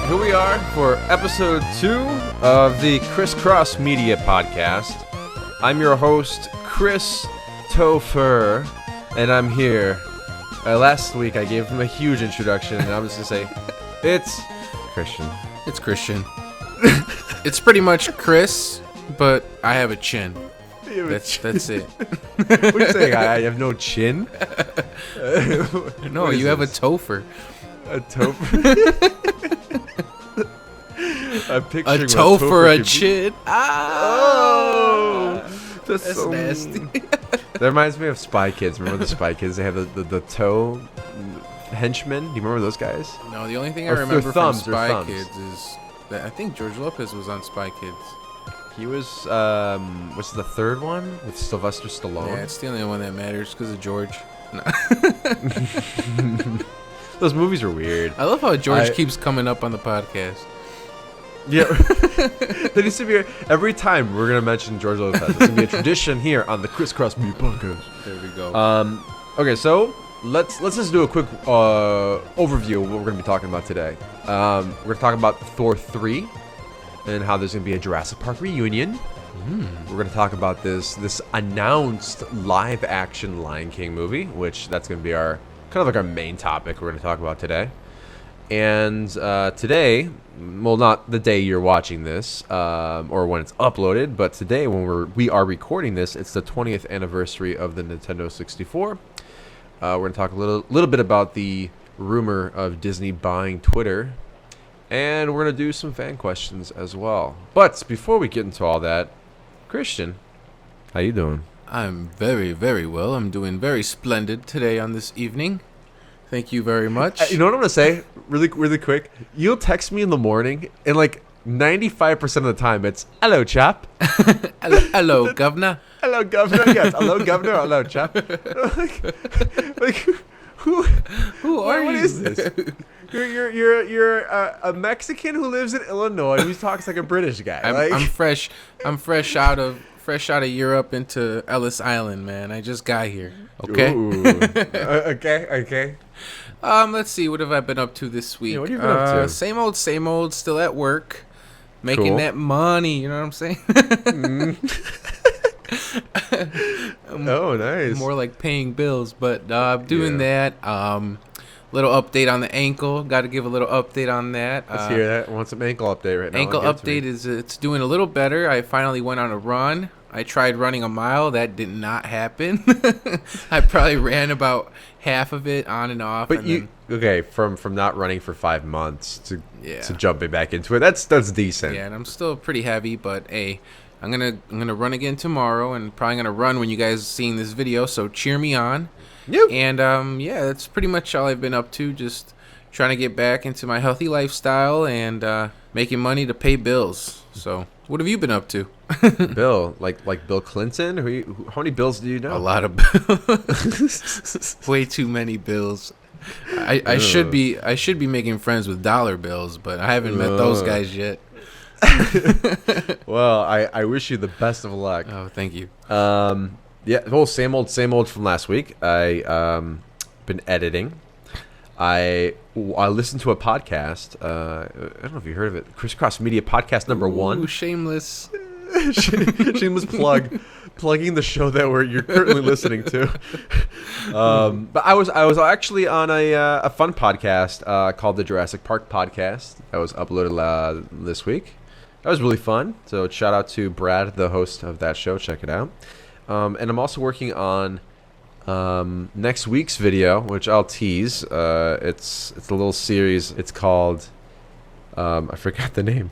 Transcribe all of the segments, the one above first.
here we are for episode 2 of the ChrisCross Media Podcast. I'm your host, Chris Topher, and I'm here. Last week I gave him a huge introduction, and I'm just going to say, it's Christian. It's Christian. It's pretty much Chris, but I have a chin. That's it. What are you saying? I have no chin? No, you have a topher. A topher? I'm picturing a topher, a be. chin. Oh! That's so nasty. That reminds me of Spy Kids. Remember the Spy Kids? They have the toe henchmen. Do you remember those guys? No, the only thing I Or remember from thumbs, Spy Kids is that I think George Lopez was on Spy Kids. He was, what's the third one? With Sylvester Stallone? Yeah, it's the only one that matters because of George. No. Those movies are weird. I love how George keeps coming up on the podcast. Yeah. That needs to be every time we're gonna mention George Lopez. It's gonna be a tradition here on the ChrisCross Media Podcast. There we go. Okay, so let's just do a quick overview of what we're gonna be talking about today. We're gonna talk about Thor 3 and how there's gonna be a Jurassic Park reunion. We're gonna talk about this announced live action Lion King movie, which that's gonna be our kind of like our main topic we're gonna talk about today. And today, well, not the day you're watching this or when it's uploaded, but today when we are recording this, it's the 20th anniversary of the Nintendo 64. We're going to talk a little bit about the rumor of Disney buying Twitter, and we're going to do some fan questions as well. But before we get into all that, Christian, how you doing? I'm very, very well. I'm doing very splendid today on this evening. Thank you very much. You know what I'm going to say? Really quick. You'll text me in the morning, and like 95% of the time, it's, hello, chap. hello, governor. Hello, governor. Yes, hello, governor. Hello, chap. like who are you? What is this? You're a Mexican who lives in Illinois who talks like a British guy. I'm fresh out of Europe into Ellis Island, man. I just got here. Okay. Okay. Let's see. What have I been up to this week? Yeah, what have you been up to? Same old. Still at work, making that money. You know what I'm saying? Oh, nice. More like paying bills, but I'm doing that. Little update on the ankle. Got to give a little update on that. Let's hear that. I want some ankle update right now. Ankle update is it's doing a little better. I finally went on a run. I tried running a mile. That did not happen. I probably ran about half of it on and off. But from not running for 5 months to jumping back into it, that's decent. Yeah, and I'm still pretty heavy, but hey, I'm gonna run again tomorrow, and probably gonna run when you guys are seeing this video. So cheer me on. Yep. And that's pretty much all I've been up to. Just trying to get back into my healthy lifestyle and making money to pay bills. So what have you been up to? Bill, like Bill Clinton? How many bills do you know? A lot of bills. Way too many bills. I should be making friends with dollar bills, but I haven't met those guys yet. Well, I wish you the best of luck. Oh, thank you. Yeah, well, same old from last week. I been editing. I listened to a podcast. I don't know if you heard of it. ChrisCross Media Podcast number 1. Ooh, shameless. Shameless plug. Plugging the show that you're currently listening to. But I was actually on a fun podcast called the Jurassic Park Podcast that was uploaded this week. That was really fun. So shout out to Brad, the host of that show. Check it out. And I'm also working on next week's video, which I'll tease. It's a little series. It's called I forgot the name.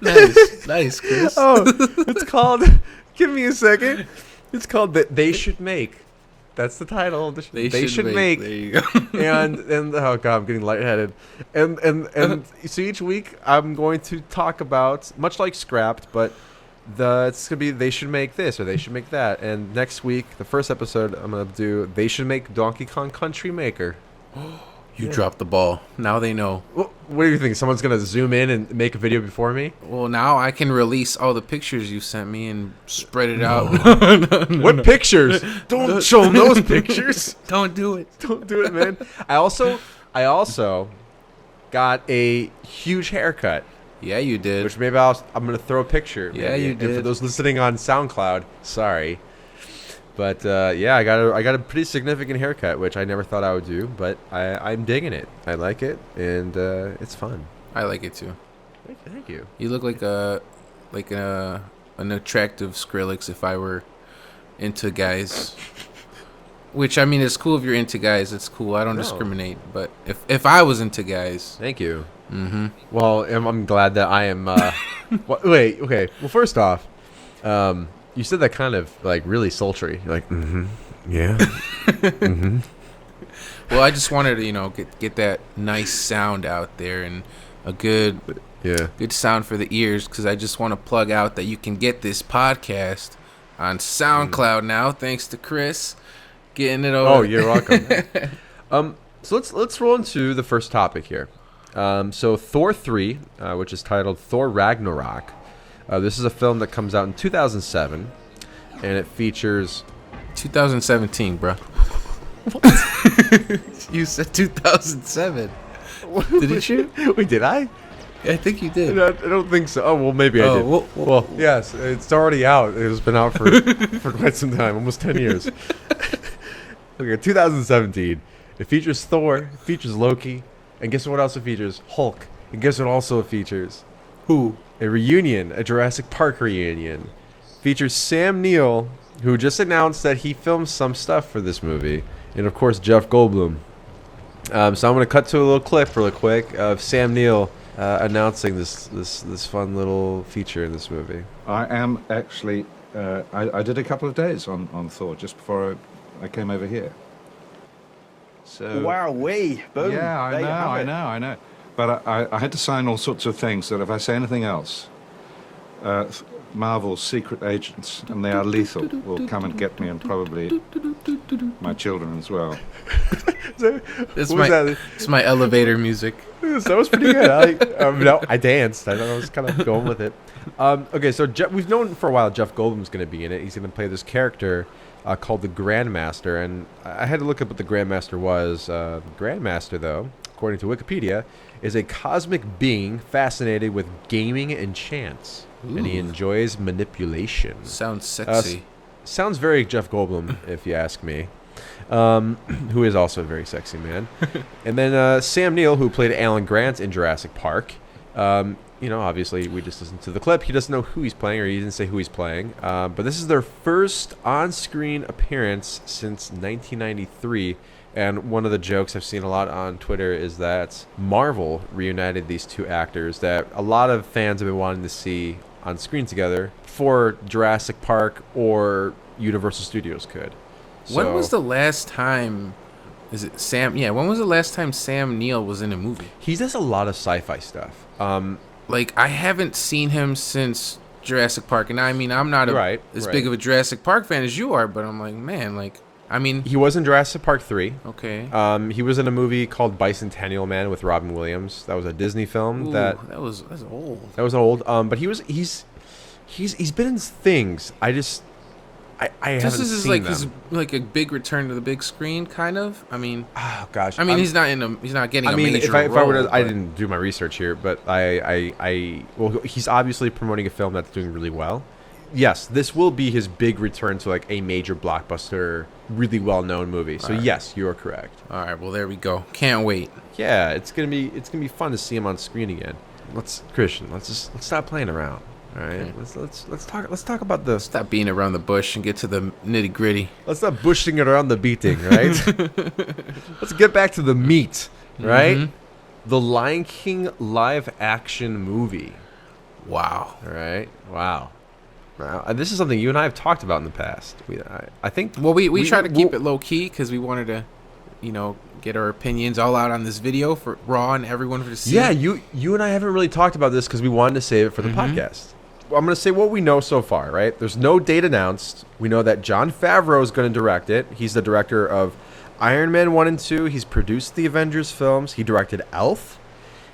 Nice, Chris. Oh, it's called. Give me a second. It's called They Should Make. That's the title. They should make. There you go. and oh god, I'm getting lightheaded. And so each week I'm going to talk about, much like Scrapped, but it's gonna be They Should Make This or They Should Make That. And next week, the first episode, I'm gonna do They Should Make Donkey Kong Country Maker. You dropped the ball. Now they know. Well, What do you think? Someone's gonna zoom in and make a video before me? Well, now I can release all the pictures you sent me and spread it out. What pictures? Don't show them those pictures. Don't do it. Don't do it, man. I also got a huge haircut. Yeah, you did. Which maybe I'm gonna throw a picture. Yeah, maybe. you did. And for those listening on SoundCloud, sorry, but yeah, I got a pretty significant haircut, which I never thought I would do, but I'm digging it. I like it, and it's fun. I like it too. Thank you. You look like an attractive Skrillex if I were into guys. Which, I mean, it's cool if you're into guys. It's cool. I don't discriminate. But if I was into guys... Thank you. Mm-hmm. Well, I'm glad that I am... wait, okay. Well, first off, you said that kind of, like, really sultry. You're like, yeah. Mm-hmm. Well, I just wanted to, get that nice sound out there and a good sound for the ears, because I just want to plug out that you can get this podcast on SoundCloud now, thanks to Chris getting it over. Oh, you're welcome. So let's roll into the first topic here. So Thor 3, which is titled Thor Ragnarok. This is a film that comes out in 2007, and it features 2017, bro. You said 2007. Didn't you? Wait, did I? I think you did. I don't think so. Oh, well, maybe I did. Well, yes, it's already out. It's been out for quite some time, almost 10 years. Okay, 2017. It features Thor, it features Loki, and guess what else it features? Hulk. And guess what also it features? Who? A reunion, a Jurassic Park reunion. Features Sam Neill, who just announced that he filmed some stuff for this movie, and of course Jeff Goldblum. So I'm going to cut to a little clip really quick of Sam Neill announcing this fun little feature in this movie. I am actually, I did a couple of days on Thor just before I came over here. So Wowee! Boom! Yeah, I know. But I had to sign all sorts of things that if I say anything else, Marvel's secret agents, and they are lethal, will come and get me, and probably my children as well. It's my elevator music. That was pretty good. I danced. I was kind of going with it. Okay, so we've known for a while Jeff Goldblum's going to be in it. He's going to play this character called the Grandmaster, and I had to look up what the Grandmaster was. The Grandmaster, though, according to Wikipedia, is a cosmic being fascinated with gaming and chance. Ooh. And he enjoys manipulation. Sounds sexy. Sounds very Jeff Goldblum, if you ask me. Who is also a very sexy man. And then Sam Neill, who played Alan Grant in Jurassic Park. Obviously, we just listened to the clip. He doesn't know who he's playing, or he didn't say who he's playing. But this is their first on-screen appearance since 1993. And one of the jokes I've seen a lot on Twitter is that Marvel reunited these two actors that a lot of fans have been wanting to see on screen together for Jurassic Park or Universal Studios could. When was the last time? Is it Sam? Yeah, when was the last time Sam Neill was in a movie? He does a lot of sci-fi stuff. I haven't seen him since Jurassic Park, and I mean, I'm not as big of a Jurassic Park fan as you are, but I'm like, man, he was in Jurassic Park 3. Okay. He was in a movie called Bicentennial Man with Robin Williams. That was a Disney film. Ooh, that's old. That was old. But he's been in things. I haven't seen them. His a big return to the big screen, kind of. I mean, oh gosh. I mean, he's not getting a major role. If I were to, I didn't do my research here, but he's obviously promoting a film that's doing really well. Yes, this will be his big return to a major blockbuster, really well-known movie. So yes, you are correct. All right, well there we go. Can't wait. Yeah, it's gonna be fun to see him on screen again. Let's stop playing around. All right, okay. Let's talk about the. Stop beating around the bush and get to the nitty gritty. Let's stop bushing it around the beating, right? Let's get back to the meat, right? Mm-hmm. The Lion King live-action movie. Wow. All right. Wow. This is something you and I have talked about in the past. I think. Well, we try to keep it low key because we wanted to, get our opinions all out on this video for Raw and everyone to see. Yeah, you and I haven't really talked about this because we wanted to save it for the podcast. Well, I'm going to say what we know so far, right? There's no date announced. We know that Jon Favreau is going to direct it. He's the director of Iron Man 1 and 2. He's produced the Avengers films. He directed Elf.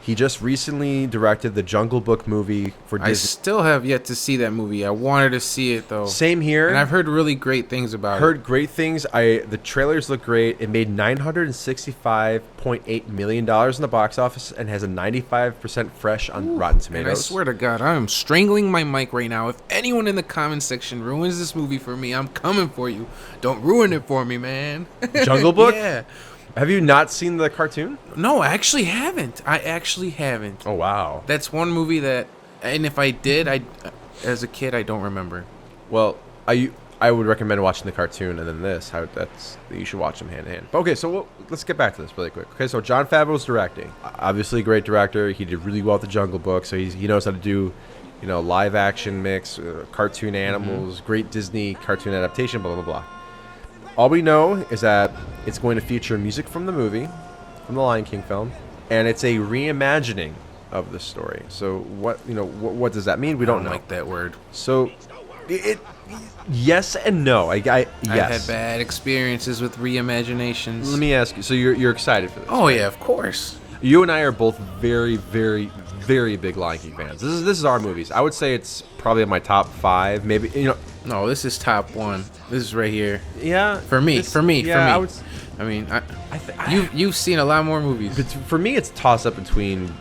He just recently directed the Jungle Book movie for Disney. I still have yet to see that movie. I wanted to see it though. Same here. And I've heard really great things about it. Heard great things. The trailers look great. It made $965.8 million in the box office and has a 95% fresh on Rotten Tomatoes. And I swear to God, I am strangling my mic right now. If anyone in the comment section ruins this movie for me, I'm coming for you. Don't ruin it for me, man. Jungle Book? Yeah. Have you not seen the cartoon? No, I actually haven't. Oh, wow. That's one movie that, and if I did, as a kid, I don't remember. Well, I would recommend watching the cartoon and then this. You should watch them hand in hand. But okay, so let's get back to this really quick. Okay, so Jon Favreau's directing. Obviously, a great director. He did really well with the Jungle Book, so he knows how to do, live action mix, cartoon animals, great Disney cartoon adaptation, blah blah blah. All we know is that it's going to feature music from the movie, from the Lion King film, and it's a reimagining of the story. So what does that mean? We don't know. Like that word. So yes and no. Yes. I've had bad experiences with reimaginations. Let me ask you. So you're excited for this? Oh yeah, of course. You and I are both very, very, very big Lion King fans. This is our movies. I would say it's probably in my top 5, maybe. No, this is top 1. This is right here. Yeah. For me. Yeah, I mean, you've seen a lot more movies. But for me, it's a toss up between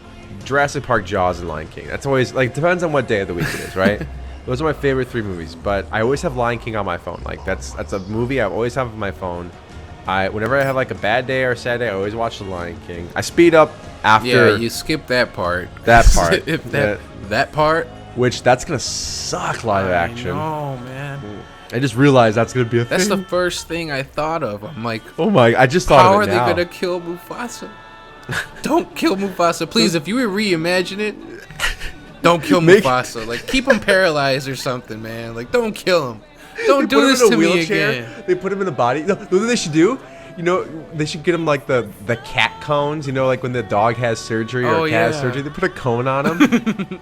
Jurassic Park, Jaws, and Lion King. That's always depends on what day of the week it is, right? Those are my favorite 3 movies. But I always have Lion King on my phone. That's a movie I always have on my phone. Whenever I have a bad day or a sad day, I always watch The Lion King. I speed up after. Yeah, you skip that part. That part. That part. Which that's gonna suck live action. Oh man. I just realized that's gonna be a thing. That's the first thing I thought of. I'm like, oh my! I just thought of it now. How are they gonna kill Mufasa? Don't kill Mufasa, please. If you reimagine it, don't kill Mufasa. Keep him paralyzed or something, man. Don't kill him. Don't do this to me again. They put him in the body. No, what they should do? They should get him the cat cones. When the dog has surgery or cat has surgery, they put a cone on him.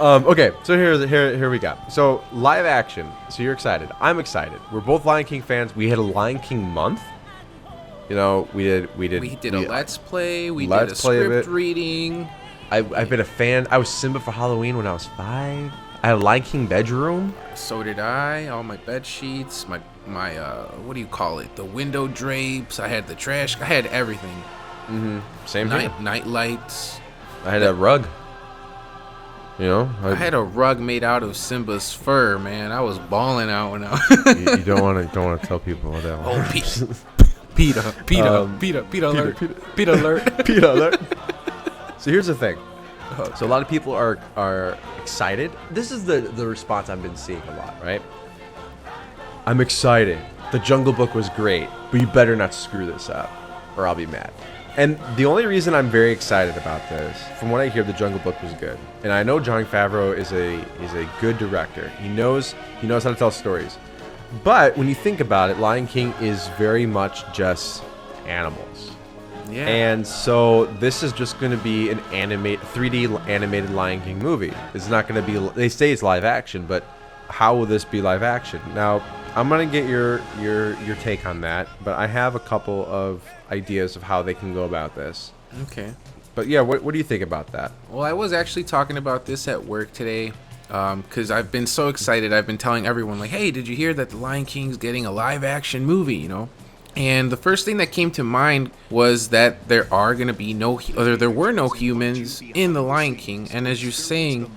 Okay, so here we go. So live action. So you're excited. I'm excited. We're both Lion King fans. We had a Lion King month. We did a Let's Play. We did a script reading. I've been a fan. I was Simba for Halloween when I was 5. I had a Lion King bedroom. So did I. All my bed sheets, my what do you call it? The window drapes. I had the trash. I had everything. Mm-hmm. Same here. Night lights. I had a rug. I had a rug made out of Simba's fur, man. I was balling out when I. You don't want to tell people what that was. Oh, Peter alert. So here's the thing. So a lot of people are excited. This is the response I've been seeing a lot, right? I'm excited. The Jungle Book was great, but you better not screw this up, or I'll be mad. And the only reason I'm very excited about this, from what I hear, the Jungle Book was good. And I know Jon Favreau is a good director. He knows how to tell stories. But when you think about it, Lion King is very much just animals. Yeah. And so this is just going to be an 3D animated Lion King movie. It's not going to be. They say it's live action, but how will this be live action? Now, I'm going to get your take on that, but I have a couple of ideas of how they can go about this. Okay. But yeah, what do you think about that? Well, I was actually talking about this at work today because I've been so excited. I've been telling everyone, hey, did you hear that the Lion King's getting a live action movie, And the first thing that came to mind was that there were no humans in the Lion King, and as you're saying,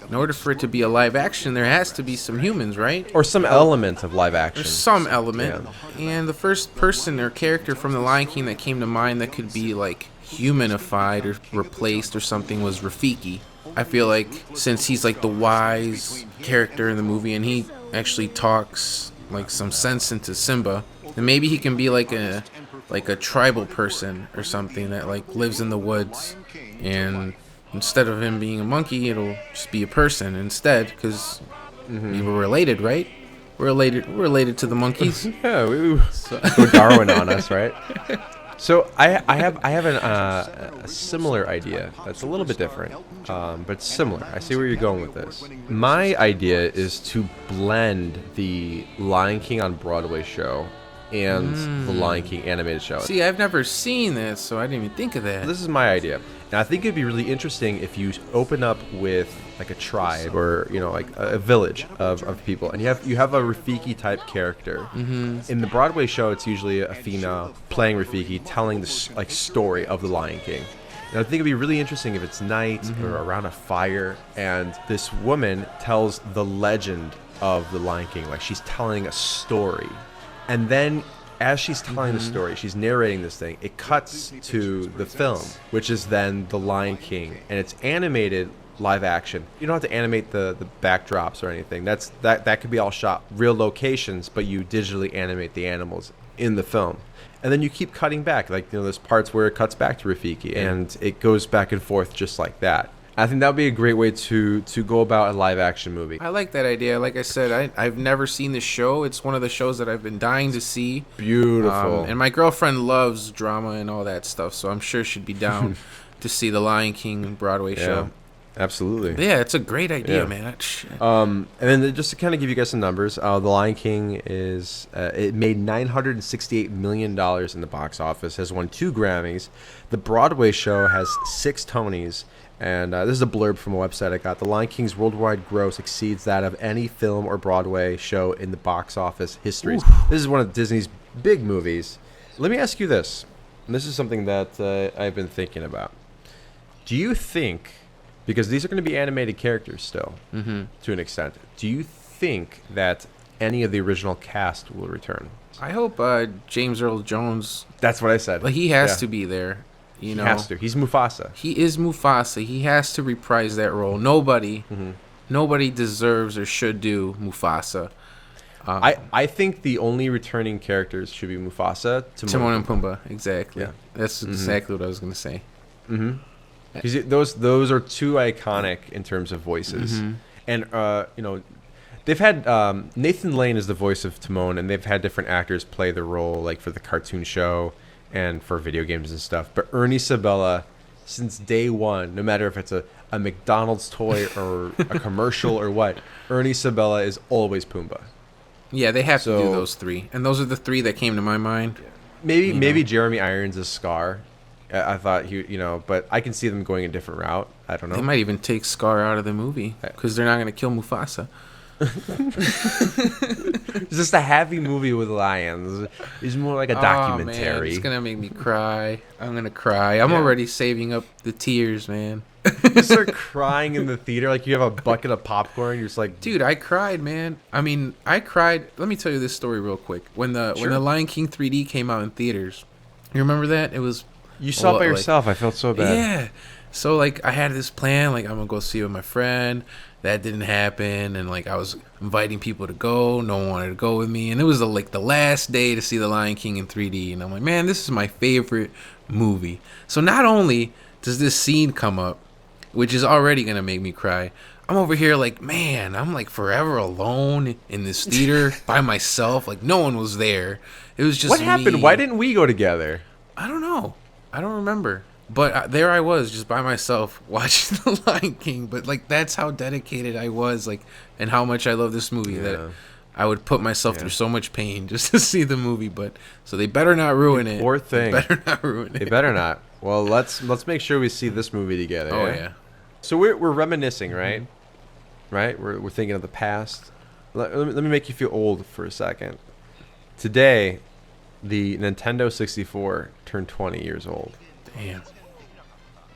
in order for it to be a live action, there has to be some humans, right? Or some element of live action. There's some element. Yeah. And the first person or character from the Lion King that came to mind that could be humanified or replaced or something was Rafiki. I feel like since he's the wise character in the movie and he actually talks some sense into Simba, then maybe he can be a tribal person or something that lives in the woods, and instead of him being a monkey, it'll just be a person instead, because we were related, right? We're related to the monkeys. Yeah, we go Darwin on us, right? So I have a similar idea that's a little bit different, but similar. I see where you're going with this. My idea is to blend the Lion King on Broadway show and the Lion King animated show. See, I've never seen this, so I didn't even think of that. This is my idea. And I think it'd be really interesting if you open up with like a tribe or like a village of people, and you have a Rafiki type character. In the Broadway show, it's usually a female playing Rafiki, telling the like story of the Lion King. And I think it'd be really interesting if it's night or around a fire, and this woman tells the legend of the Lion King, like she's telling a story, and then as she's telling the story, she's narrating this thing, it cuts to the film, which is then the Lion King, and it's animated live action. You don't have to animate the backdrops or anything. That could be all shot real locations, but you digitally animate the animals in the film. And then you keep cutting back, like there's parts where it cuts back to Rafiki, and it goes back and forth just like that. I think that would be a great way to go about a live action movie. I like that idea. Like I said, I've never seen the show. It's one of the shows that I've been dying to see. Beautiful. And my girlfriend loves drama and all that stuff, so I'm sure she'd be down to see the Lion King Broadway show. Absolutely. But yeah, it's a great idea, man. And then just to kind of give you guys some numbers, the Lion King it made $968 million in the box office, has won 2 Grammys. The Broadway show has 6 Tonys. And this is a blurb from a website I got. The Lion King's worldwide gross exceeds that of any film or Broadway show in the box office histories. This is one of Disney's big movies. Let me ask you this. And this is something that I've been thinking about. Do you think, because these are going to be animated characters still, to an extent, do you think that any of the original cast will return? I hope James Earl Jones... That's what I said. Like, he has to be there. He has to. He's Mufasa. He is Mufasa. He has to reprise that role. Nobody deserves or should do Mufasa. I think the only returning characters should be Mufasa, Timon and Pumbaa. Exactly. Yeah. That's exactly what I was going to say. Because those are 2 iconic in terms of voices. And, they've had... Nathan Lane is the voice of Timon, and they've had different actors play the role, like for the cartoon show and for video games and stuff. But Ernie Sabella, since day one, no matter if it's a McDonald's toy or a commercial or what, Ernie Sabella is always Pumbaa. Yeah, they have to do those 3. And those are the 3 that came to my mind. Maybe Jeremy Irons is Scar. I thought but I can see them going a different route. I don't know. They might even take Scar out of the movie because they're not going to kill Mufasa. It's just a happy movie with lions. It's more like a documentary. Man, it's gonna make me cry. I'm gonna cry. I'm already saving up the tears, man. You start crying in the theater like you have a bucket of popcorn. You're just like, dude, I cried, man. I mean, I cried. Let me tell you this story real quick. When the Lion King 3D came out in theaters, you remember that? It was you saw it by yourself. I felt so bad. Yeah. So like I had this plan, like I'm gonna go see it with my friend. That didn't happen, and like I was inviting people to go. No one wanted to go with me, and it was the last day to see The Lion King in 3D. And I'm like, man, this is my favorite movie. So not only does this scene come up, which is already gonna make me cry, I'm over here like, man, I'm like forever alone in this theater by myself. Like no one was there. It was just what happened? Me. Why didn't we go together? I don't know. I don't remember. But there I was, just by myself, watching The Lion King. But, like, that's how dedicated I was, like, and how much I love this movie. That I would put myself through so much pain just to see the movie. But so they better not ruin it. Poor thing. They better not ruin it. They better not. Well, let's make sure we see this movie together. Oh, yeah. So we're reminiscing, right? Right? We're thinking of the past. Let me make you feel old for a second. Today, the Nintendo 64 turned 20 years old. Damn.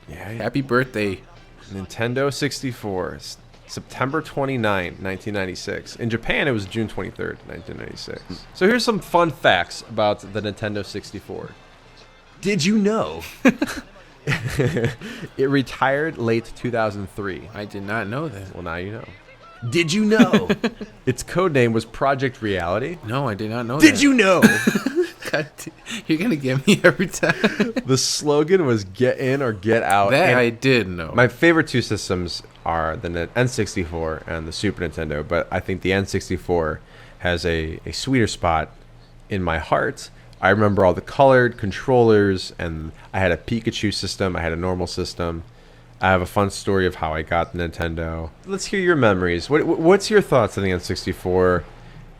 Yeah. Happy birthday. Nintendo 64, September 29, 1996. In Japan, it was June 23rd, 1996. So here's some fun facts about the Nintendo 64. Did you know it retired late 2003? I did not know that. Well, now you know. Did you know its code name was Project Reality? No, I did not know Did that. you know? God, you're going to get me every time. The slogan was get in or get out. That and I did know. My favorite 2 systems are the N64 and the Super Nintendo, but I think the N64 has a sweeter spot in my heart. I remember all the colored controllers, and I had a Pikachu system. I had a normal system. I have a fun story of how I got the Nintendo. Let's hear your memories. What's your thoughts on the N64?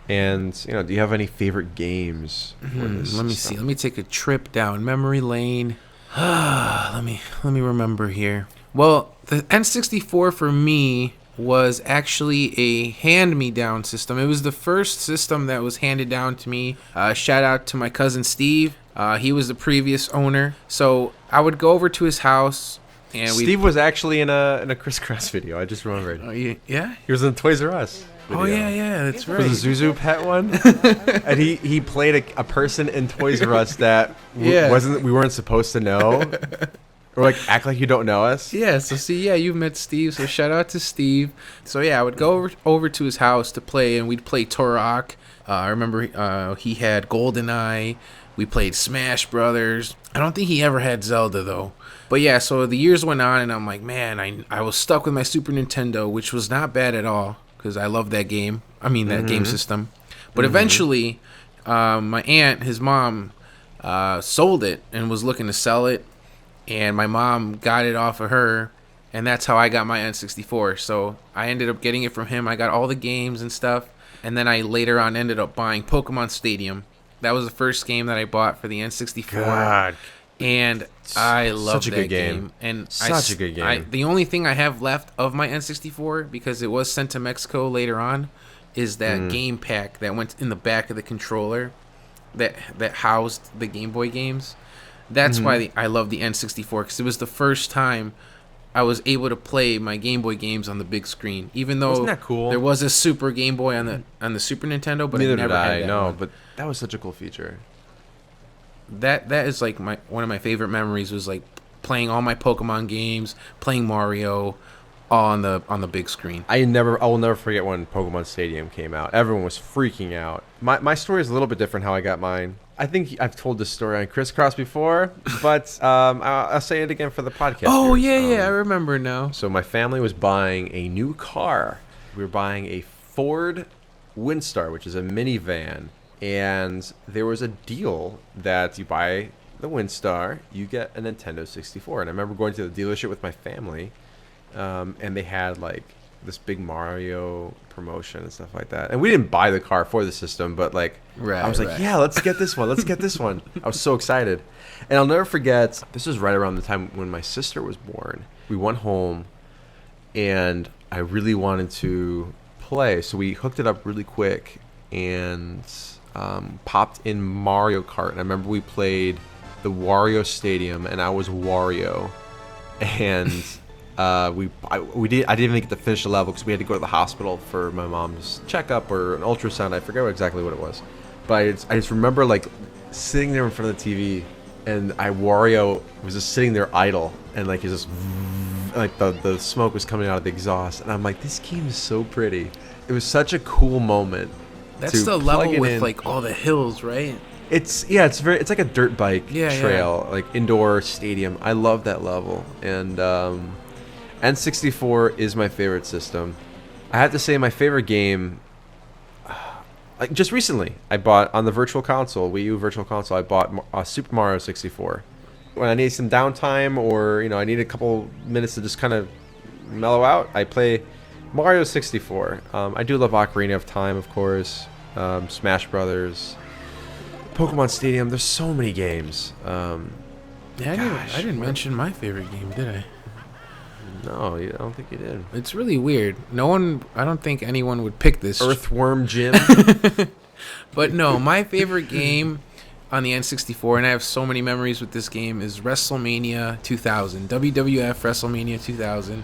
And, do you have any favorite games? Let me see. Let me take a trip down memory lane. Let me remember here. Well, the N64 for me was actually a hand-me-down system. It was the first system that was handed down to me. Shout out to my cousin Steve. He was the previous owner. So I would go over to his house. And Steve was actually in a ChrisCross video. I just remembered. Oh, yeah? He was in Toys R Us video. Oh, yeah, that's right. For the Zuzu pet one. And he played a person in Toys R Us that we weren't supposed to know. Or like act like you don't know us. Yeah, so you've met Steve, so shout out to Steve. So yeah, I would go over to his house to play, and we'd play Turok. I remember he had GoldenEye. We played Smash Brothers. I don't think he ever had Zelda though. But yeah, so the years went on, and I'm like, man, I was stuck with my Super Nintendo, which was not bad at all, because I love that game. I mean, that game system. But eventually, my aunt, his mom, sold it and was looking to sell it. And my mom got it off of her, and that's how I got my N64. So I ended up getting it from him. I got all the games and stuff. And then I later on ended up buying Pokemon Stadium. That was the first game that I bought for the N64. God. And I love that game. And such a good game. The only thing I have left of my N64, because it was sent to Mexico later on, is that game pack that went in the back of the controller that housed the Game Boy games. That's why I love the N64, because it was the first time I was able to play my Game Boy games on the big screen. Even though Isn't that cool? There was a Super Game Boy on the Super Nintendo, but Neither I never did I. had that No, one. but that was such a cool feature. That is like one of my favorite memories, was like playing all my Pokemon games, playing Mario, all on the big screen. I will never forget when Pokemon Stadium came out. Everyone was freaking out. My story is a little bit different how I got mine. I think I've told this story on ChrisCross before, but I'll say it again for the podcast. Oh, viewers. yeah, I remember now. So my family was buying a new car. We were buying a Ford Windstar, which is a minivan. And there was a deal that you buy the Windstar, you get a Nintendo 64. And I remember going to the dealership with my family, and they had like this big Mario promotion and stuff like that. And we didn't buy the car for the system, but like I was like, yeah, let's get this one. Let's get this one. I was so excited. And I'll never forget, this was right around the time when my sister was born. We went home and I really wanted to play. So we hooked it up really quick and popped in Mario Kart. And I remember we played the Wario Stadium and I was Wario. And I didn't even get to finish the level because we had to go to the hospital for my mom's checkup or an ultrasound. I forget exactly what it was, but I just remember like sitting there in front of the TV, and Wario was just sitting there idle, and like he's just like the smoke was coming out of the exhaust, and I'm like, this game is so pretty. It was such a cool moment. That's the level with like all the hills, right? It's like a dirt bike trail, like indoor stadium. I love that level, and N64 is my favorite system. I have to say my favorite game, like just recently, I bought on the Virtual Console, Wii U Virtual Console, I bought Super Mario 64. When I need some downtime or, I need a couple minutes to just kind of mellow out, I play Mario 64. I do love Ocarina of Time, of course, Smash Brothers, Pokemon Stadium. There's so many games. I didn't mention my favorite game, did I? No, I don't think you did. It's really weird. I don't think anyone would pick this. Earthworm Jim. But no, my favorite game on the N64, and I have so many memories with this game, is WrestleMania 2000. WWF WrestleMania 2000.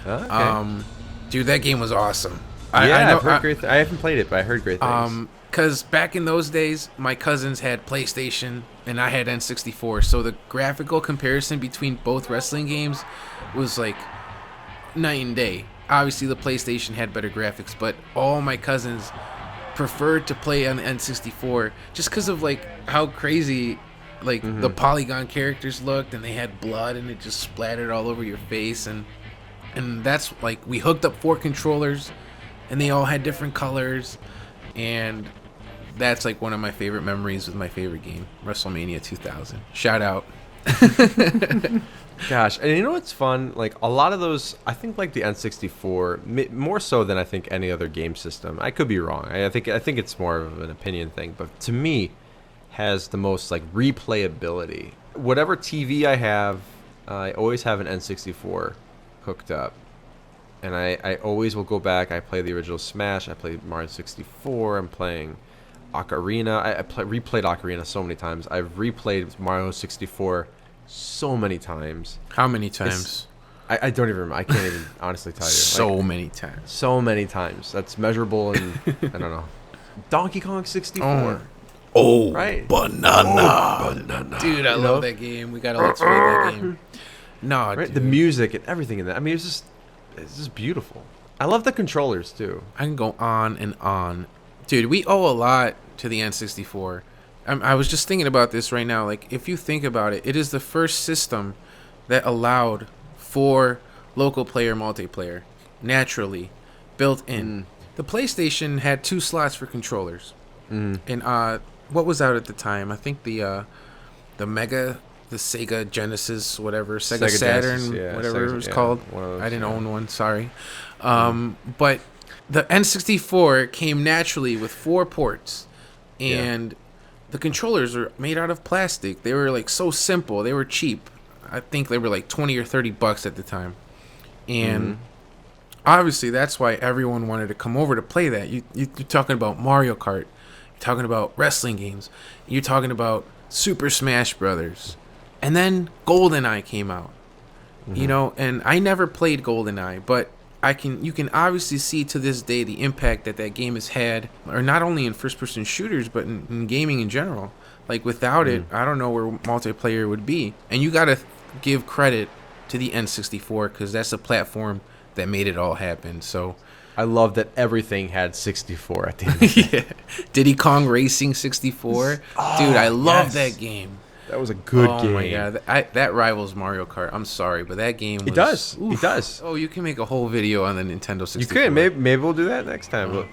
Okay. Dude, that game was awesome. I've heard great I haven't played it, but I heard great things. Because back in those days, my cousins had PlayStation, and I had N64, so the graphical comparison between both wrestling games was like night and day. Obviously, the PlayStation had better graphics, but all my cousins preferred to play on the N64 just because of like how crazy the polygon characters looked, and they had blood and it just splattered all over your face, and that's like we hooked up 4 controllers and they all had different colors, and that's like one of my favorite memories with my favorite game, WrestleMania 2000. Shout out. Gosh, and you know what's fun? Like a lot of those, I think like the N64, more so than I think any other game system. I could be wrong. I think it's more of an opinion thing, but to me, has the most like replayability. whatever TV I have, I always have an N64 hooked up. And I always will go back. I play the original Smash. I play Mario 64. I'm playing Ocarina. I replayed Ocarina so many times. I've replayed Mario 64 so many times. How many times? I don't even remember. I can't even honestly tell you. So many times. So many times. That's measurable in, I don't know. Donkey Kong 64. Oh, right. Banana. Dude, I love that game. We got to let's play that game. No, right? dude. The music and everything in that. I mean, it's just beautiful. I love the controllers, too. I can go on and on. Dude, we owe a lot to the N64. I was just thinking about this right now. Like, if you think about it, it is the first system that allowed for local player multiplayer naturally built in. The PlayStation had 2 slots for controllers. And what was out at the time? I think the Sega Genesis, whatever, Sega Saturn, Genesis, yeah, whatever Sega, it was yeah, called. one of those, I didn't own one, sorry. But the N64 came naturally with 4 ports, and the controllers were made out of plastic. They were like so simple. They were cheap. I think they were like $20 or $30 at the time, and obviously that's why everyone wanted to come over to play that. You're talking about Mario Kart, you're talking about wrestling games, you're talking about Super Smash Brothers, and then GoldenEye came out. You know, and I never played GoldenEye, but you can obviously see to this day the impact that game has had, or not only in first-person shooters, but in gaming in general. Like, without it, I don't know where multiplayer would be. And you got to give credit to the N64, because that's the platform that made it all happen. So I love that everything had 64 at the end. yeah. Diddy Kong Racing 64. Dude, I love that game. That was a good game. Oh my god, that rivals Mario Kart. I'm sorry, but that game was... It does. Oof. It does. Oh, you can make a whole video on the Nintendo 64. You could. Maybe we'll do that next time. Look,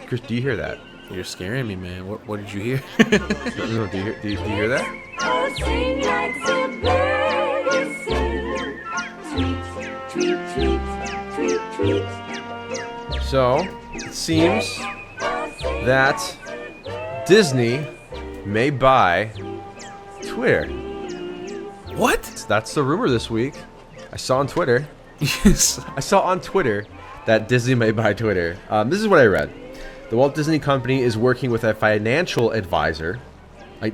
Chris, do you hear that? You're scaring me, man. What did you hear? No, do you hear that? Oh, sing like the birds sing. Tweet, tweet, tweet, tweet, tweet. So, it seems that Disney may buy Twitter. What? That's the rumor this week. I saw on Twitter. Yes. I saw on Twitter that Disney may buy Twitter. This is what I read. The Walt Disney Company is working with a financial advisor.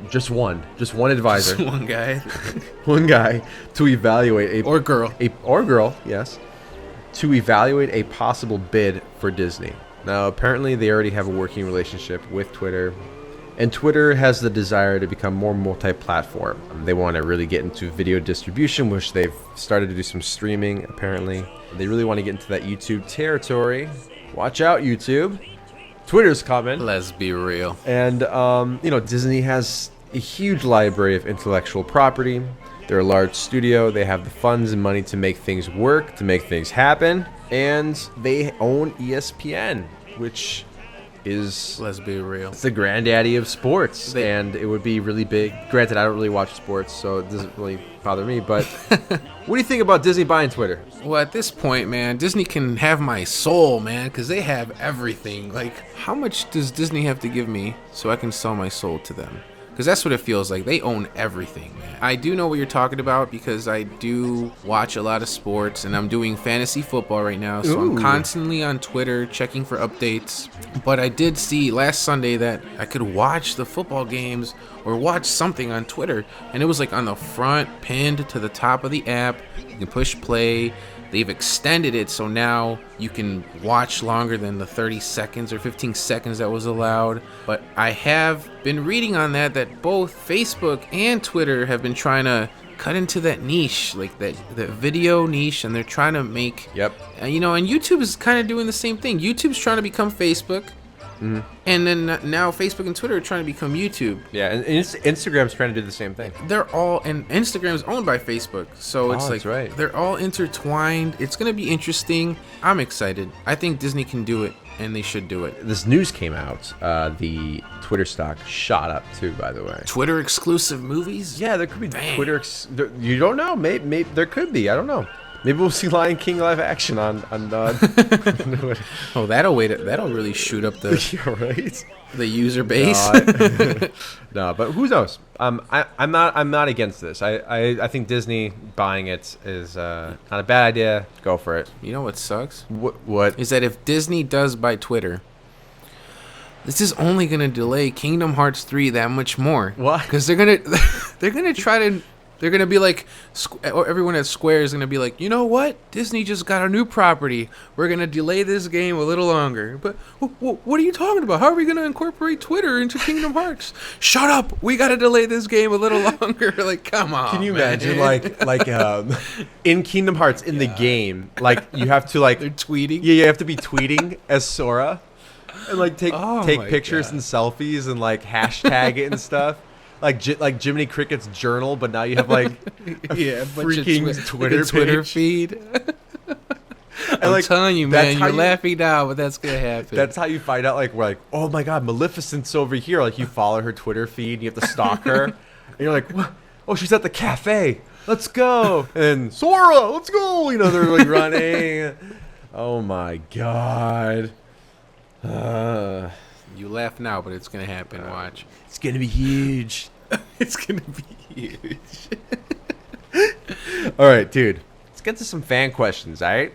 Just one advisor. Just one guy. One guy to evaluate Or girl. Or girl, yes. To evaluate a possible bid for Disney. Now, apparently they already have a working relationship with Twitter. And Twitter has the desire to become more multi-platform. They want to really get into video distribution, which they've started to do some streaming, apparently. They really want to get into that YouTube territory. Watch out, YouTube. Twitter's coming. Let's be real. And, Disney has a huge library of intellectual property. They're a large studio. They have the funds and money to make things work, to make things happen. And they own ESPN, which is... Let's be real. It's the granddaddy of sports. And it would be really big. Granted, I don't really watch sports, so it doesn't really bother me. But what do you think about Disney buying Twitter? Well, at this point, man, Disney can have my soul, man, because they have everything. Like, how much does Disney have to give me so I can sell my soul to them? Because that's what it feels like. They own everything, man. I do know what you're talking about because I do watch a lot of sports, and I'm doing fantasy football right now, so I'm constantly on Twitter checking for updates. But I did see last Sunday that I could watch the football games or watch something on Twitter, and it was like on the front, pinned to the top of the app. You can push play. They've extended it so now you can watch longer than the 30 seconds or 15 seconds that was allowed. But I have been reading on that both Facebook and Twitter have been trying to cut into that niche, like that video niche, and they're trying to make... Yep. And YouTube is kind of doing the same thing. YouTube's trying to become Facebook. Mm-hmm. And then now Facebook and Twitter are trying to become YouTube. Yeah, and Instagram's trying to do the same thing. And Instagram's owned by Facebook, so it's like right. They're all intertwined. It's gonna be interesting. I'm excited. I think Disney can do it, and they should do it. This news came out. The Twitter stock shot up too, by the way. Twitter exclusive movies? Yeah, there could be Twitter. You don't know. Maybe there could be. I don't know. Maybe we'll see Lion King live action on Oh, that'll really shoot up yeah, right? the user base. No, but who knows? I'm not against this. I think Disney buying it is not a bad idea. Go for it. You know what sucks? What Is that if Disney does buy Twitter, this is only gonna delay Kingdom Hearts 3 that much more. Why? Because they're gonna try to. They're going to be like, everyone at Square is going to be like, you know what? Disney just got a new property. We're going to delay this game a little longer. But what are you talking about? How are we going to incorporate Twitter into Kingdom Hearts? Shut up. We got to delay this game a little longer. Like, come on. Can you man. imagine, like in Kingdom Hearts, in the game, like, you have to, like... They're tweeting? Yeah, you have to be tweeting as Sora. And, like, take my pictures God. and selfies and, like, hashtag it and stuff. Like Jiminy Cricket's journal, but now you have like a freaking Twitter page. feed. I'm like, telling you, man, you're laughing now, but that's gonna happen. That's how you find out. Like, we're like, oh my God, Maleficent's over here. Like, you follow her Twitter feed, and you have to stalk her, and you're like, what? Oh, she's at the cafe. Let's go. And Sora, let's go. You know, they're like running. Oh my God. You laugh now, but it's gonna happen. Watch. It's gonna be huge. It's gonna be huge. All right, dude. Let's get to some fan questions. All right.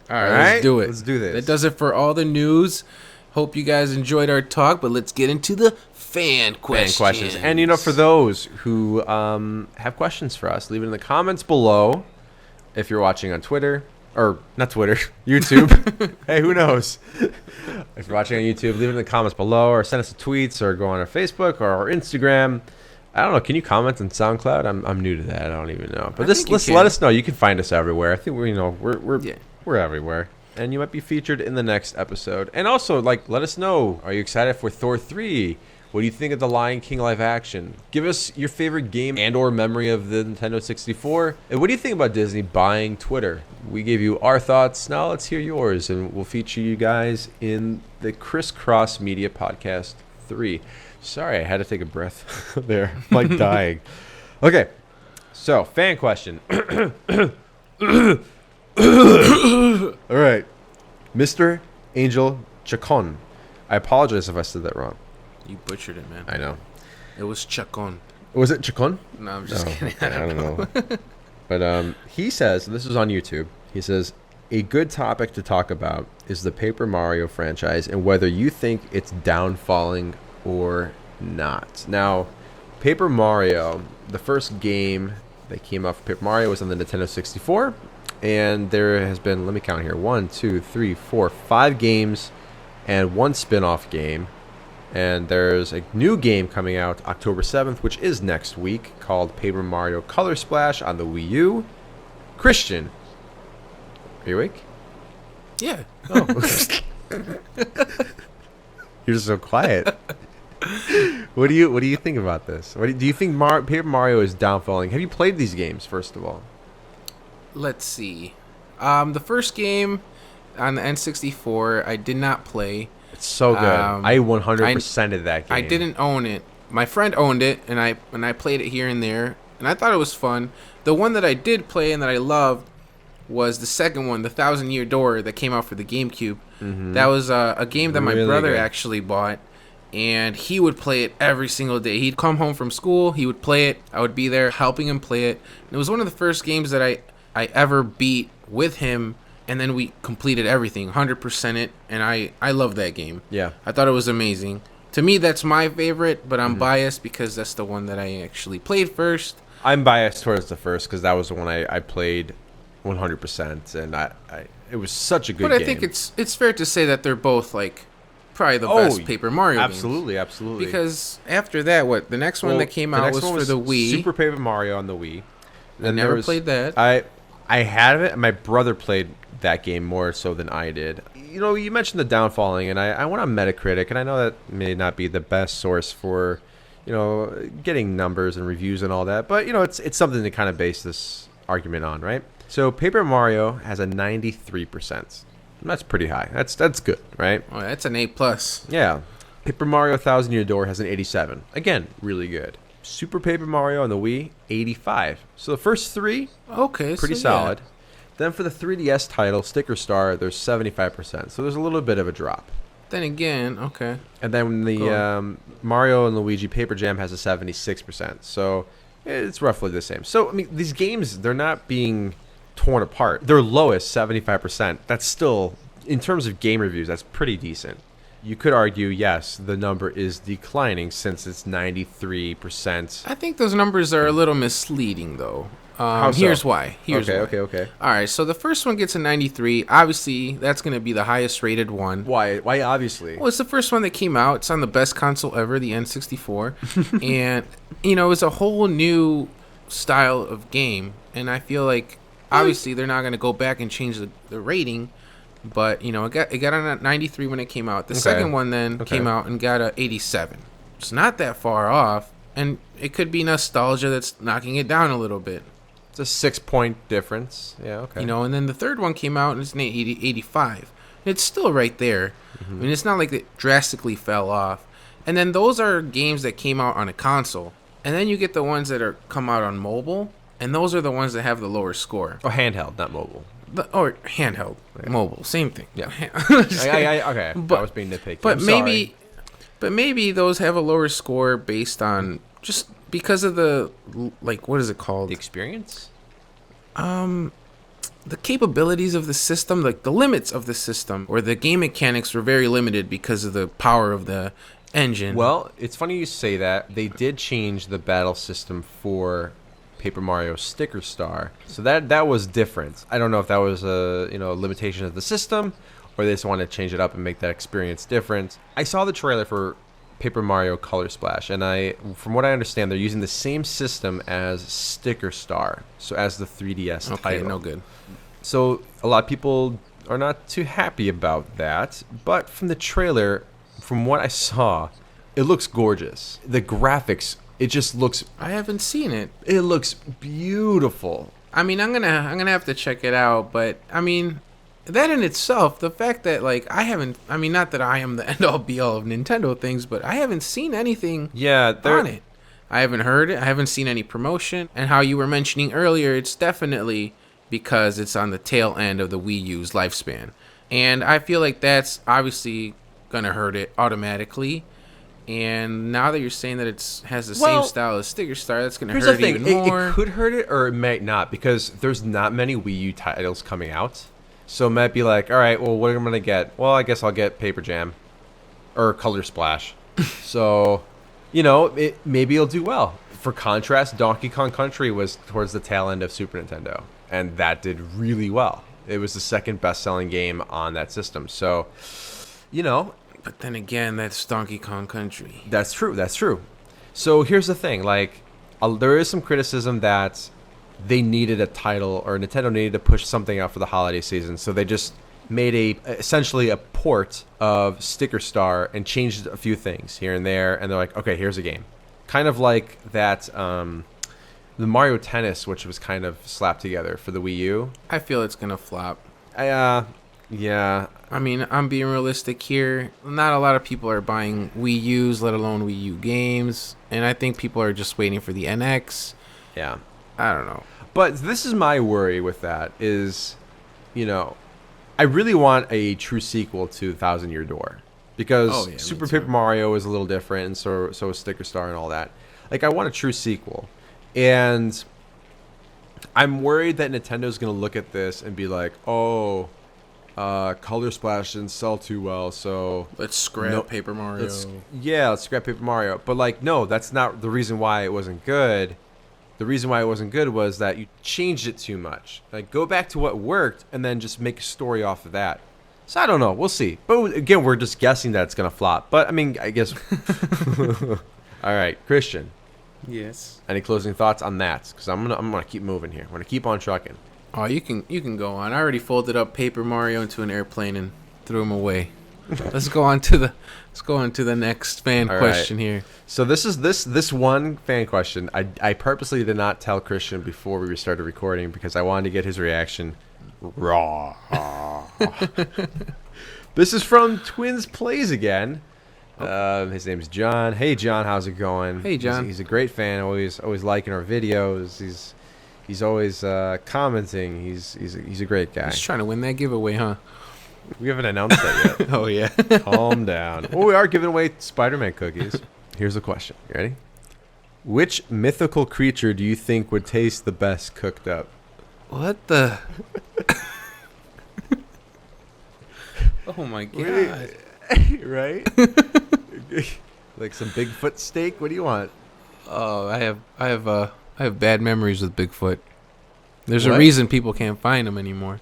All right, let's do it. Let's do this. That does it for all the news. Hope you guys enjoyed our talk, but let's get into the fan questions. And, you know, for those who have questions for us, leave it in the comments below. If you're watching on Twitter, or not Twitter, YouTube. Hey, who knows? If you're watching on YouTube, leave it in the comments below, or send us tweets, or go on our Facebook or our Instagram. I don't know. Can you comment on SoundCloud? I'm new to that. I don't even know. But let us know. You can find us everywhere. I think we're everywhere. And you might be featured in the next episode. And also, like, let us know. Are you excited for Thor 3? What do you think of the Lion King live action? Give us your favorite game and or memory of the Nintendo 64. And what do you think about Disney buying Twitter? We gave you our thoughts. Now let's hear yours. And we'll feature you guys in the ChrisCross Media Podcast 3. Sorry, I had to take a breath there. I'm like dying. Okay, so fan question. All right. MrAngelChacon. I apologize if I said that wrong. You butchered it, man. I know. It was Chacon. Was it Chacon? No, I'm just kidding. I don't know. But he says, this is on YouTube, he says, a good topic to talk about is the Paper Mario franchise and whether you think it's downfalling or not. Now, Paper Mario, the first game that came out for Paper Mario was on the Nintendo 64. And there has been, let me count here, 5 games and 1 spin-off game. And there's a new game coming out October 7th, which is next week, called Paper Mario Color Splash on the Wii U. Christian, are you awake? Yeah. Oh. You're just so quiet. What do you think about this? Do you think Paper Mario is downfalling? Have you played these games, first of all? Let's see. The first game on the N64, I did not play. It's so good. I 100%ed that game. I didn't own it. My friend owned it, and I played it here and there, and I thought it was fun. The one that I did play and that I loved was the second one, the 1,000-Year Door, that came out for the GameCube. Mm-hmm. That was a game that my brother actually bought, and he would play it every single day. He'd come home from school, he would play it, I would be there helping him play it. And it was one of the first games that I ever beat with him, and then we completed everything, 100% it, and I love that game. Yeah. I thought it was amazing. To me, that's my favorite, but I'm biased because that's the one that I actually played first. I'm biased towards the first because that was the one I played 100%, and it was such a good game. But I think it's fair to say that they're both, like, probably the best Paper Mario games. Absolutely. Because after that, the next one that came out was for the Wii. Super Paper Mario on the Wii. I never played that. I had it, and my brother played that game more so than I did. You know, you mentioned the downfalling, and I went on Metacritic, and I know that may not be the best source for, you know, getting numbers and reviews and all that, but, you know, it's something to kind of base this argument on, right? So Paper Mario has a 93%. That's pretty high. That's good, right? Oh, that's an A+. Yeah. Paper Mario 1,000-Year Door has an 87. Again, really good. Super Paper Mario on the Wii, 85. So the first three, okay, pretty solid. Then for the 3DS title, Sticker Star, there's 75%. So there's a little bit of a drop. Then again, okay. And then the Mario and Luigi Paper Jam has a 76%. So it's roughly the same. So, I mean, these games, they're not being torn apart. Their lowest, 75%. That's still, in terms of game reviews, that's pretty decent. You could argue, yes, the number is declining since it's 93%. I think those numbers are a little misleading, though. How so? Here's why. Okay. All right, so the first one gets a 93. Obviously, that's going to be the highest rated one. Why obviously? Well, it's the first one that came out. It's on the best console ever, the N64. And, it's a whole new style of game. And I feel like, obviously, they're not going to go back and change the rating. But, it got on a 93 when it came out. The second one then came out and got a 87. It's not that far off. And it could be nostalgia that's knocking it down a little bit. It's a 6-point difference. Yeah, okay. And then the third one came out and it's an 85. It's still right there. I mean, it's not like it drastically fell off. And then those are games that came out on a console. And then you get the ones that come out on mobile. And those are the ones that have the lower score. Oh, handheld, not mobile. Or handheld, mobile, same thing. Yeah. Okay. But, I was being nitpicky. But maybe those have a lower score based on just because of the, like, what is it called? The experience? The capabilities of the system, like the limits of the system, or the game mechanics were very limited because of the power of the engine. Well, it's funny you say that. They did change the battle system for Paper Mario Sticker Star, so that was different. I don't know if that was a limitation of the system, or they just wanted to change it up and make that experience different. I saw the trailer for Paper Mario Color Splash, and from what I understand, they're using the same system as Sticker Star, so as the 3DS title. Okay, no good. So a lot of people are not too happy about that, but from the trailer, from what I saw, it looks gorgeous. The graphics, it just looks... I haven't seen it. It looks beautiful. I mean, I'm gonna have to check it out, but I mean, that in itself, the fact that not that I am the end all be all of Nintendo things, but I haven't seen anything on it. I haven't heard it. I haven't seen any promotion. And how you were mentioning earlier, it's definitely because it's on the tail end of the Wii U's lifespan. And I feel like that's obviously gonna hurt it automatically. And now that you're saying that it has the same style as Sticker Star, that's going to hurt it even more. It could hurt it, or it might not, because there's not many Wii U titles coming out. So it might be like, all right, well, what am I going to get? Well, I guess I'll get Paper Jam or Color Splash. So, maybe it'll do well. For contrast, Donkey Kong Country was towards the tail end of Super Nintendo, and that did really well. It was the second best-selling game on that system. So, But then again, that's Donkey Kong Country. That's true. So here's the thing, there is some criticism that they needed a title, or Nintendo needed to push something out for the holiday season, so they just made essentially a port of Sticker Star and changed a few things here and there, and they're like, okay, here's a game. Kind of like that, the Mario Tennis, which was kind of slapped together for the Wii U. I feel it's going to flop. Yeah. I mean, I'm being realistic here. Not a lot of people are buying Wii U's, let alone Wii U games. And I think people are just waiting for the NX. Yeah. I don't know. But this is my worry with that is, I really want a true sequel to Thousand Year Door. Because Super Paper Mario is a little different, and so is Sticker Star and all that. I want a true sequel. And I'm worried that Nintendo's going to look at this and be like, Color Splash didn't sell too well, so... Let's scrap Paper Mario. Let's scrap Paper Mario. But, no, that's not the reason why it wasn't good. The reason why it wasn't good was that you changed it too much. Go back to what worked, and then just make a story off of that. So, I don't know. We'll see. But, again, we're just guessing that it's going to flop. But, I guess... All right, Christian. Yes. Any closing thoughts on that? Because I'm gonna keep moving here. I'm gonna keep on trucking. Oh, you can go on. I already folded up Paper Mario into an airplane and threw him away. Let's go on to the next fan question here. So this one fan question. I purposely did not tell Christian before we started recording because I wanted to get his reaction raw. This is from Twins Plays again. His name's John. Hey John, how's it going? Hey John. He's a great fan. Always liking our videos. He's always commenting. He's a great guy. He's trying to win that giveaway, huh? We haven't announced that yet. Oh, yeah. Calm down. Well, we are giving away Spider-Man cookies. Here's the question. You ready? Which mythical creature do you think would taste the best cooked up? What the? Oh, my God. Right? Like some Bigfoot steak? What do you want? Oh, I have bad memories with Bigfoot. There's What? a reason people can't find him anymore.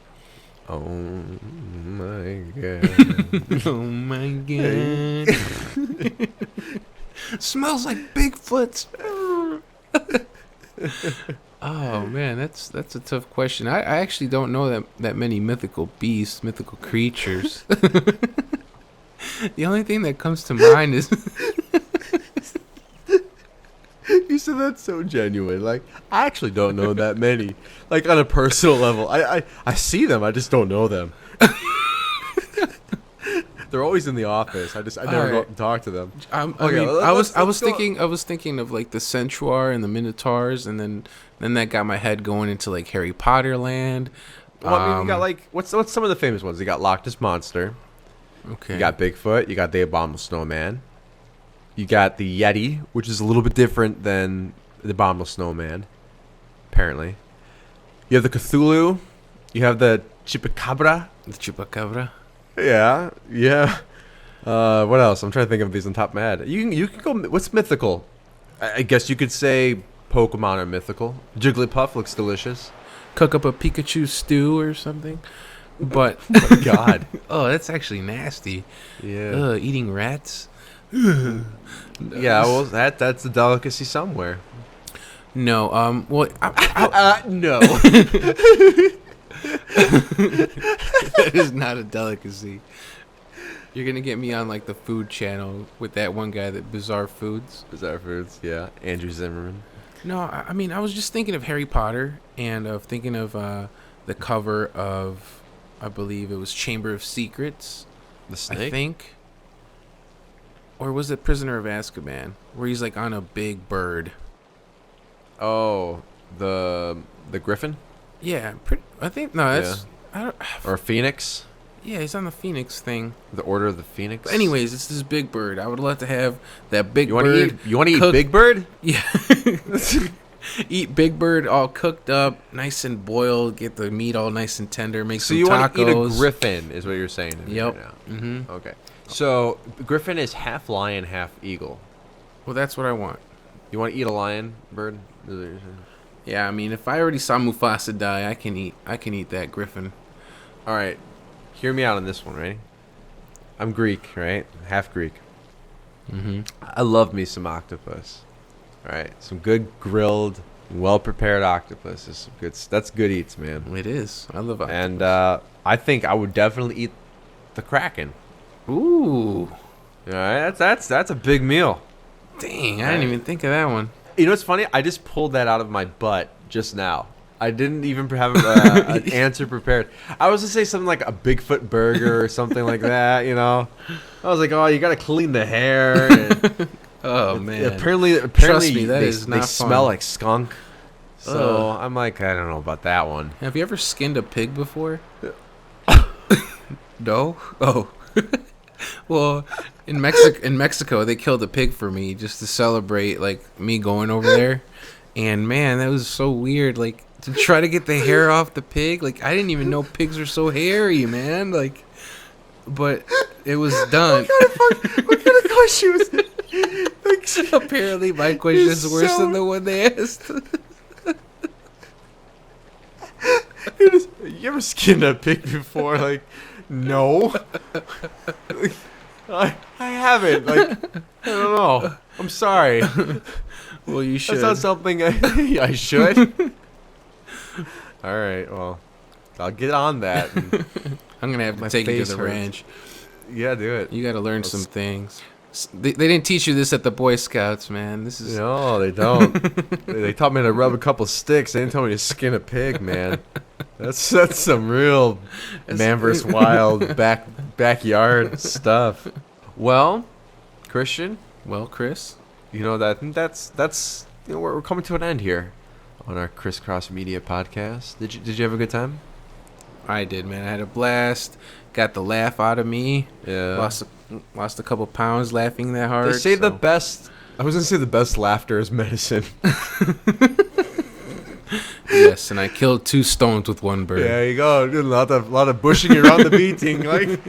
Oh my god. Oh my god. Smells like Bigfoot. Oh man, that's a tough question. I actually don't know that many mythical beasts, mythical creatures. The only thing that comes to mind is You said that's so genuine. Like, I actually don't know that many. Like, on a personal level. I see them, I just don't know them. They're always in the office. I never go up and talk to them. I was thinking of like the Centaur and the Minotaurs, and then that got my head going into like Harry Potter land. Well, I mean, you got like what's some of the famous ones? You got Loch Ness Monster. Okay. You got Bigfoot. You got the Abominable Snowman. You got the Yeti, which is a little bit different than the Abominable Snowman, apparently. You have the Cthulhu. You have the Chupacabra. The Chupacabra. Yeah. What else? I'm trying to think of these on top of my head. You can go. What's mythical? I guess you could say Pokemon are mythical. Jigglypuff looks delicious. Cook up a Pikachu stew or something. But Oh my God. oh, that's actually nasty. Yeah. Eating rats. Yeah. Well, that's a delicacy somewhere. No. Well, No. that is not a delicacy. You're gonna get me on like the Food Channel with that one guy that Bizarre Foods. Bizarre Foods. Yeah. Andrew Zimmerman. No, I mean I was just thinking of Harry Potter and of thinking of the cover of, I believe it was Chamber of Secrets. The snake. I think. Or was it Prisoner of Azkaban, where he's like on a big bird? Oh, the Griffin Yeah, I think no, that's I don't. or Phoenix. Yeah, he's on the Phoenix thing. The Order of the Phoenix. But anyways, it's this big bird. I would love to have that big You want to bird. eat? You want to eat cooked- Big Bird? Yeah. Eat big bird all cooked up, nice and boiled. Get the meat all nice and tender. Make So some you tacos. want to eat a griffin, is what you're saying to me Yep. right now. Mm-hmm. Okay. So griffin is half lion, half eagle. Well, that's what I want. You want to eat a lion bird? Is that what you're saying? Yeah, I mean, if I already saw Mufasa die, I can eat that griffin. All right. Hear me out on this one, right? I'm Greek, right? Half Greek. Mm-hmm. I love me some octopus. All right, some good grilled, well-prepared octopus is some good. That's good eats, man. It is. I love octopus. And I think I would definitely eat the kraken. Ooh, All right, that's a big meal. dang! I didn't even think of that one. You know what's funny? I just pulled that out of my butt just now. I didn't even have an answer prepared. I was to say something like a Bigfoot burger or something like that. You know, I was like, oh, you got to clean the hair. And Oh man! apparently, Trust me, that they, is they not smell fun. like skunk. So I'm like, I don't know about that one. Have you ever skinned a pig before? No. Oh. Well, in Mexico, they killed a pig for me just to celebrate like me going over there. And man, that was so weird. Like to try to get the hair off the pig. Like I didn't even know pigs are so hairy, man. Like, but it was done. What kind of question was it? Apparently, my question is worse than the one they asked. You ever skinned a pig before? Like, no. I haven't. Like, I don't know. I'm sorry. Well, you should. That's not something I should. All right. Well, I'll get on that. And, I'm gonna have to My take you to face the hurts. ranch. yeah, do it. You got to learn some things. They didn't teach you this at the Boy Scouts, man. This is No, they don't. They taught me to rub a couple sticks. They didn't tell me to skin a pig, man. That's some real man vs. wild backyard stuff. Well, Christian, well, Chris. you know that I think that's we're coming to an end here on our ChrisCross Media podcast. Did you have a good time? I did, man. I had a blast. Got the laugh out of me. Yeah. Lost a couple pounds laughing that hard. They say the best. I was gonna say the best laughter is medicine. Yes, and I killed 2 stones with 1 bird. There you go. A lot of bushing around the beating, like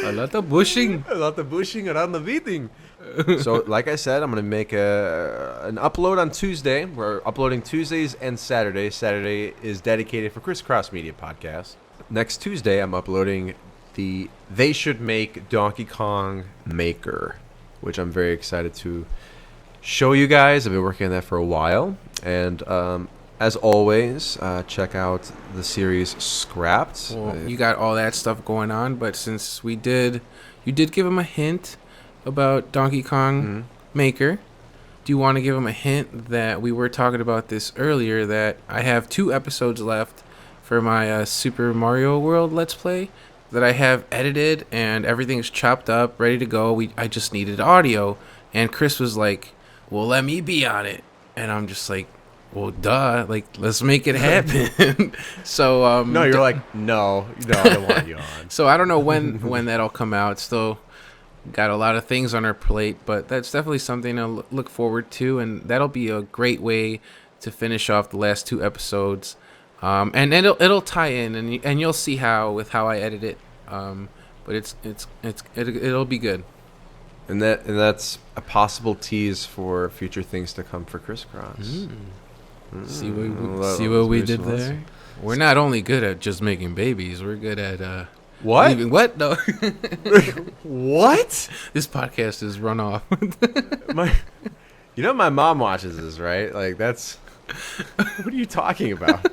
A lot of bushing. a lot of bushing around the beating. So, like I said, I'm gonna make an upload on Tuesday. We're uploading Tuesdays and Saturdays. Saturday is dedicated for ChrisCross Media Podcast. Next Tuesday, I'm uploading the They Should Make Donkey Kong Maker, which I'm very excited to show you guys. I've been working on that for a while. And as always, check out the series Scrapped. Well, you got all that stuff going on, but since you did give him a hint about Donkey Kong Maker, do you want to give him a hint that we were talking about this earlier, that I have 2 episodes left for my Super Mario World Let's Play that I have edited and everything's chopped up, ready to go. I just needed audio, and Chris was like, well, let me be on it. And I'm just like, well, duh, like, let's make it happen. So no, you're like, no, I don't want you on. So I don't know when that'll come out. Still got a lot of things on our plate, but that's definitely something to look forward to, and that'll be a great way to finish off the last 2 episodes. And it'll tie in, and you'll see how I edit it. But it'll be good. And that's a possible tease for future things to come for ChrisCross. See what we did there? We're not only good at just making babies, we're good at what? What? No. What? This podcast is run off. My mom watches this, right? Like, that's... What are you talking about?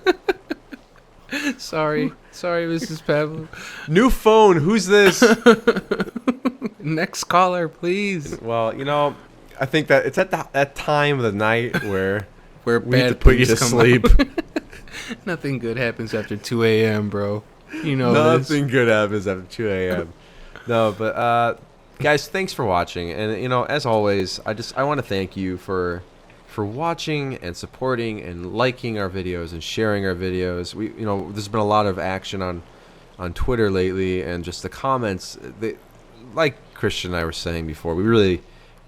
Sorry, Mrs. Pavlov. New phone. Who's this? Next caller, please. Well, I think that it's at that time of the night where we need to put you to sleep. Nothing good happens after 2 a.m., bro. Nothing good happens after 2 a.m. No, but guys, thanks for watching. And as always, I want to thank you for watching and supporting and liking our videos and sharing our videos. There's been a lot of action on Twitter lately, and just the comments. Like Christian and I were saying before, we really,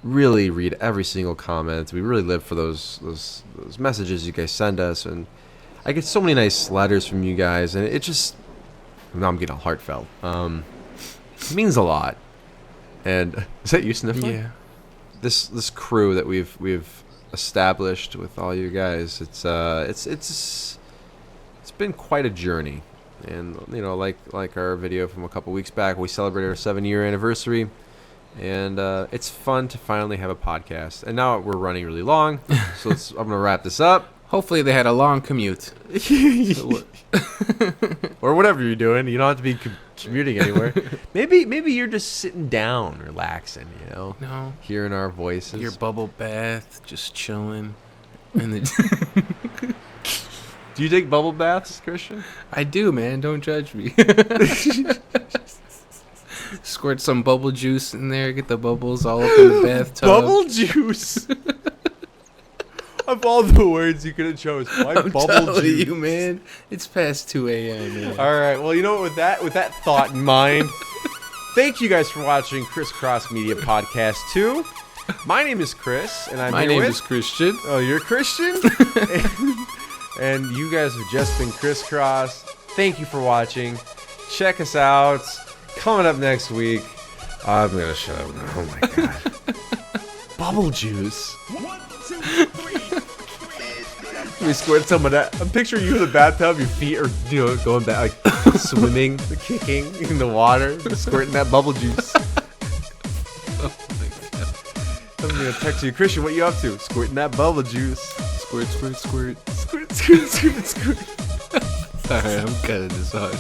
really read every single comment. We really live for those messages you guys send us, and I get so many nice letters from you guys, and it just, now I'm getting all heartfelt. It means a lot. And is that you sniffling? Yeah. This crew that we've established with all you guys, it's been quite a journey. And like our video from a couple weeks back, we celebrated our 7-year anniversary, and it's fun to finally have a podcast. And now we're running really long, so I'm gonna wrap this up. Hopefully they had a long commute. Or whatever you're doing. You don't have to be commuting anywhere. Maybe you're just sitting down, relaxing, No. hearing our voices. Your bubble bath, just chilling. And Do you take bubble baths, Christian? I do, man. Don't judge me. Squirt some bubble juice in there. Get the bubbles all up in the bathtub. Bubble juice. Of all the words you could have chose, why I'm bubble telling juice? you, man. It's past 2 a.m. man. All right. Well, with that thought in mind, thank you guys for watching ChrisCross Media Podcast 2. My name is Chris, and My name is Christian. Oh, you're Christian? And you guys have just been ChrisCross. Thank you for watching. Check us out. Coming up next week, I'm gonna shut up now. Oh my god. Bubble juice. 1, 2, 3. We squirt some of that. I'm picturing you in the bathtub. Your feet are, going back, like swimming, kicking in the water, squirting that bubble juice. Oh my god. I'm gonna text you, Christian. What you up to? Squirting that bubble juice. Squirt, squirt, squirt. Squirt, squirt, squirt, squirt. Alright, I'm cutting this audio.